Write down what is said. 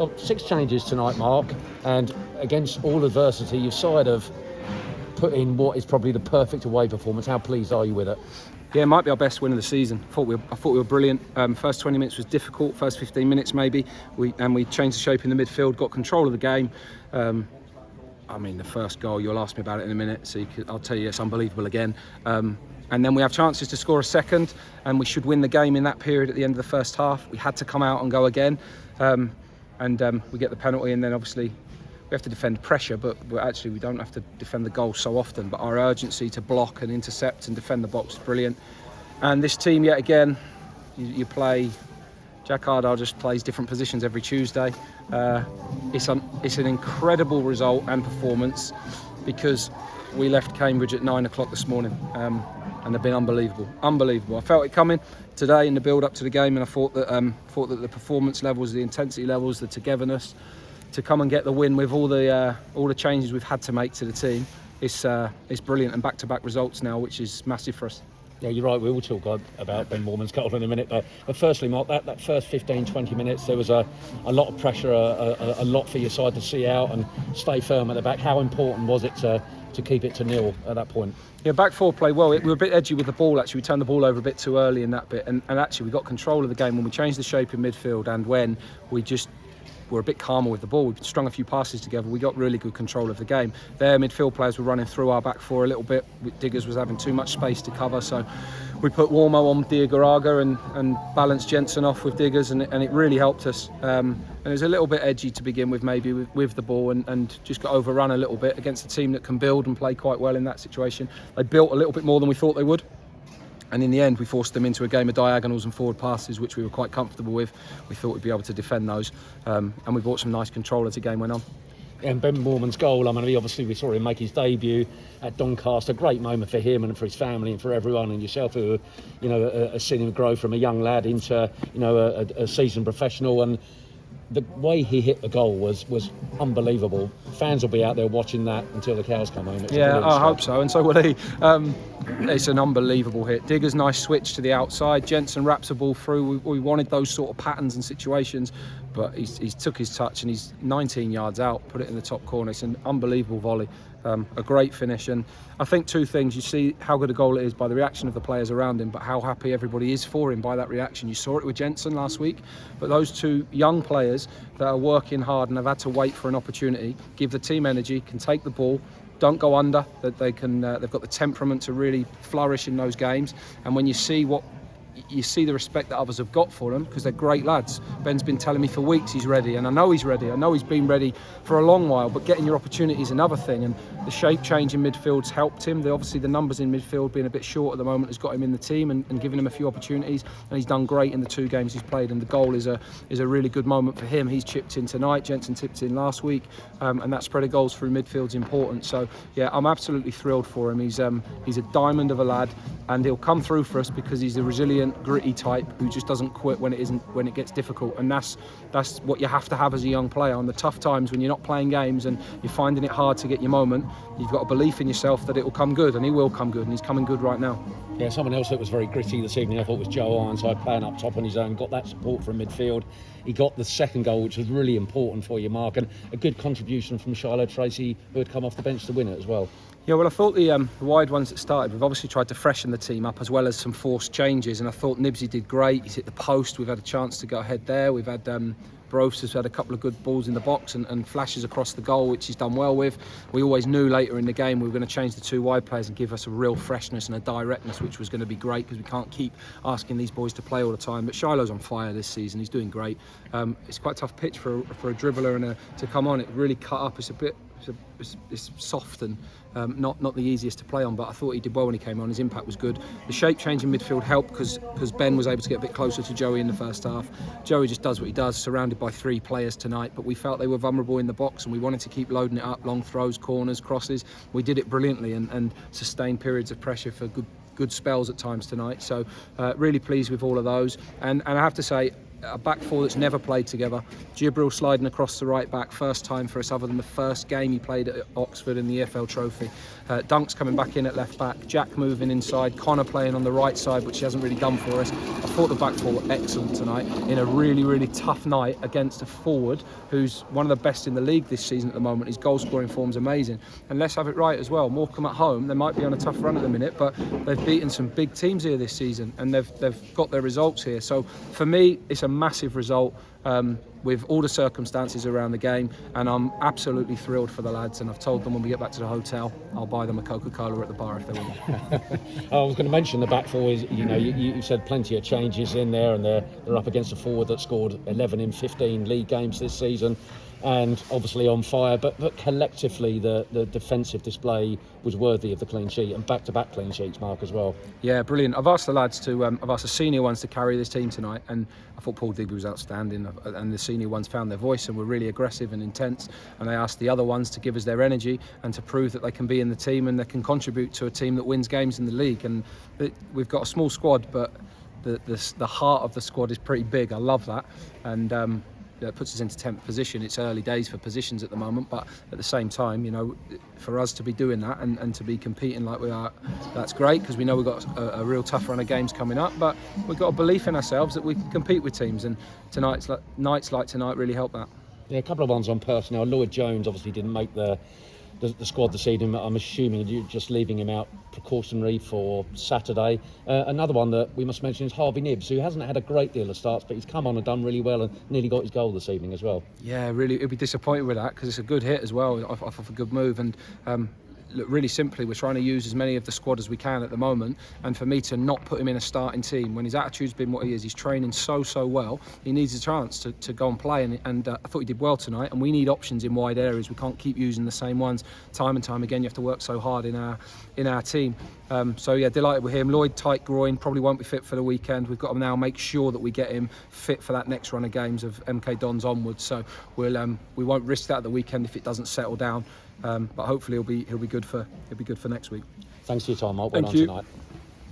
Well, 6 changes tonight, Mark, and against all adversity, you've sort of put in what is probably the perfect away performance. How pleased are you with it? Yeah, it might be our best win of the season. I thought we were brilliant. First 20 minutes was difficult. First 15 minutes maybe. We changed the shape in the midfield, got control of the game. I mean, the first goal, you'll ask me about it in a minute, so I'll tell you it's unbelievable again. And then we have chances to score a second, and we should win the game in that period at the end of the first half. We had to come out and go again, and we get the penalty, and then obviously we have to defend pressure, but actually we don't have to defend the goal so often. But our urgency to block and intercept and defend the box is brilliant. And this team, yet again, you play. Jack Ardell just plays different positions every Tuesday. It's an incredible result and performance, because we left Cambridge at 9 o'clock this morning, and they've been unbelievable. I felt it coming today in the build up to the game, and I thought that the performance levels, the intensity levels, the togetherness to come and get the win with all the changes we've had to make to the team, it's brilliant, and back-to-back results now, which is massive for us. Yeah, you're right. We will talk about Ben Moorman's goal in a minute. But firstly, Mark, that first 15, 20 minutes, there was a lot of pressure, a lot for your side to see out and stay firm at the back. How important was it to keep it to 0 at that point? Yeah, back four played well. We were a bit edgy with the ball, actually. We turned the ball over a bit too early in that bit. And actually, we got control of the game when we changed the shape in midfield, and when we just were a bit calmer with the ball. We strung a few passes together. We got really good control of the game. Their midfield players were running through our back four a little bit. Diggers was having too much space to cover, so we put Warmo on Diagaraga and balanced Jensen off with Diggers, and it really helped us. And it was a little bit edgy to begin with, maybe with the ball, and just got overrun a little bit against a team that can build and play quite well in that situation. They built a little bit more than we thought they would. And in the end, we forced them into a game of diagonals and forward passes, which we were quite comfortable with. We thought we'd be able to defend those. And we brought some nice control as the game went on. And Ben Moorman's goal, I mean, obviously we saw him make his debut at Doncaster. A great moment for him and for his family and for everyone, and yourself, who, has seen him grow from a young lad into, a seasoned professional. And the way he hit the goal was unbelievable. Fans will be out there watching that until the cows come home. Yeah, I hope so, and so will he. It's an unbelievable hit. Digger's nice switch to the outside. Jensen wraps the ball through. We wanted those sort of patterns and situations, but he's took his touch and he's 19 yards out, put it in the top corner. It's an unbelievable volley. A great finish, and I think two things: you see how good a goal it is by the reaction of the players around him, but how happy everybody is for him by that reaction. You saw it with Jensen last week, but those two young players that are working hard and have had to wait for an opportunity, give the team energy, can take the ball, don't go under, that they can. They've got the temperament to really flourish in those games, and when you see the respect that others have got for them, because they're great lads. Ben's been telling me for weeks he's ready, and I know he's ready. I know he's been ready for a long while, but getting your opportunity is another thing, and the shape change in midfield's helped him. Obviously the numbers in midfield being a bit short at the moment has got him in the team and given him a few opportunities, and he's done great in the 2 games he's played, and the goal is a really good moment for him. He's chipped in tonight, Jensen tipped in last week, and that spread of goals through midfield's important. So yeah, I'm absolutely thrilled for him. He's a diamond of a lad, and he'll come through for us because he's a resilient, gritty type who just doesn't quit when it gets difficult, and that's what you have to have as a young player. On the tough times when you're not playing games and you're finding it hard to get your moment, you've got a belief in yourself that it will come good, and he will come good, and he's coming good right now. Yeah, someone else that was very gritty this evening I thought was Joe Ironside, playing up top on his own, got that support from midfield. He got the second goal, which was really important for you, Mark, and a good contribution from Shiloh Tracy, who had come off the bench to win it as well. Yeah, well, I thought the wide ones that started, we've obviously tried to freshen the team up as well as some forced changes, and I thought Nibsy did great. He's hit the post, we've had a chance to go ahead there. We've had Bros has had a couple of good balls in the box and flashes across the goal, which he's done well with. We always knew later in the game we were going to change the 2 wide players and give us a real freshness and a directness, which was going to be great because we can't keep asking these boys to play all the time. But Shiloh's on fire this season, he's doing great. It's quite a tough pitch for a dribbler and to come on. It really cut up. It's soft and not the easiest to play on, but I thought he did well when he came on. His impact was good. The shape change in midfield helped because Ben was able to get a bit closer to Joey in the first half. Joey just does what he does, surrounded by 3 players tonight, but we felt they were vulnerable in the box and we wanted to keep loading it up, long throws, corners, crosses. We did it brilliantly and sustained periods of pressure for good spells at times tonight. So really pleased with all of those, and I have to say, a back four that's never played together. Jibril sliding across the right back, first time for us other than the first game he played at Oxford in the EFL Trophy. Dunk's coming back in at left back, Jack moving inside, Connor playing on the right side, which he hasn't really done for us. I thought the back four were excellent tonight in a really, really tough night against a forward who's one of the best in the league this season at the moment. His goal scoring form's amazing. And let's have it right as well. Morecambe at home, they might be on a tough run at the minute, but they've beaten some big teams here this season and they've got their results here. So for me, it's a massive result with all the circumstances around the game, and I'm absolutely thrilled for the lads. And I've told them when we get back to the hotel, I'll buy them a Coca-Cola at the bar if they want. I was going to mention the back four is, you said plenty of changes in there, and they're up against a forward that scored 11 in 15 league games this season, and obviously on fire. But collectively, the defensive display was worthy of the clean sheet, and back-to-back clean sheets, Mark, as well. Yeah, brilliant. I've asked the lads I've asked the senior ones to carry this team tonight, and I thought Paul Digby was outstanding, and the senior ones found their voice and were really aggressive and intense, and they asked the other ones to give us their energy and to prove that they can be in the team and they can contribute to a team that wins games in the league. And we've got a small squad, but the heart of the squad is pretty big. I love that, and it puts us into 10th position. It's early days for positions at the moment, but at the same time, for us to be doing that and to be competing like we are, that's great, because we know we've got a real tough run of games coming up, but we've got a belief in ourselves that we can compete with teams, and nights like tonight really help that. Yeah, a couple of ones on personnel. Lloyd Jones obviously didn't make the squad this evening. I'm assuming you're just leaving him out precautionary for Saturday. Another one that we must mention is Harvey Nibbs, who hasn't had a great deal of starts, but he's come on and done really well and nearly got his goal this evening as well. Yeah, really, he'll be disappointed with that, because it's a good hit as well, off of a good move. And look, really simply, we're trying to use as many of the squad as we can at the moment, and for me to not put him in a starting team when his attitude's been what he is, he's training so well, he needs a chance to go and play, and I thought he did well tonight, and we need options in wide areas. We can't keep using the same ones time and time again. You have to work so hard in our team. So yeah, delighted with him. Lloyd, tight groin, probably won't be fit for the weekend. We've got to now make sure that we get him fit for that next run of games of MK Dons onwards, so we won't risk that at the weekend if it doesn't settle down. But hopefully he'll be good for next week. Thanks for your time, Mark. Well Thank you. Tonight.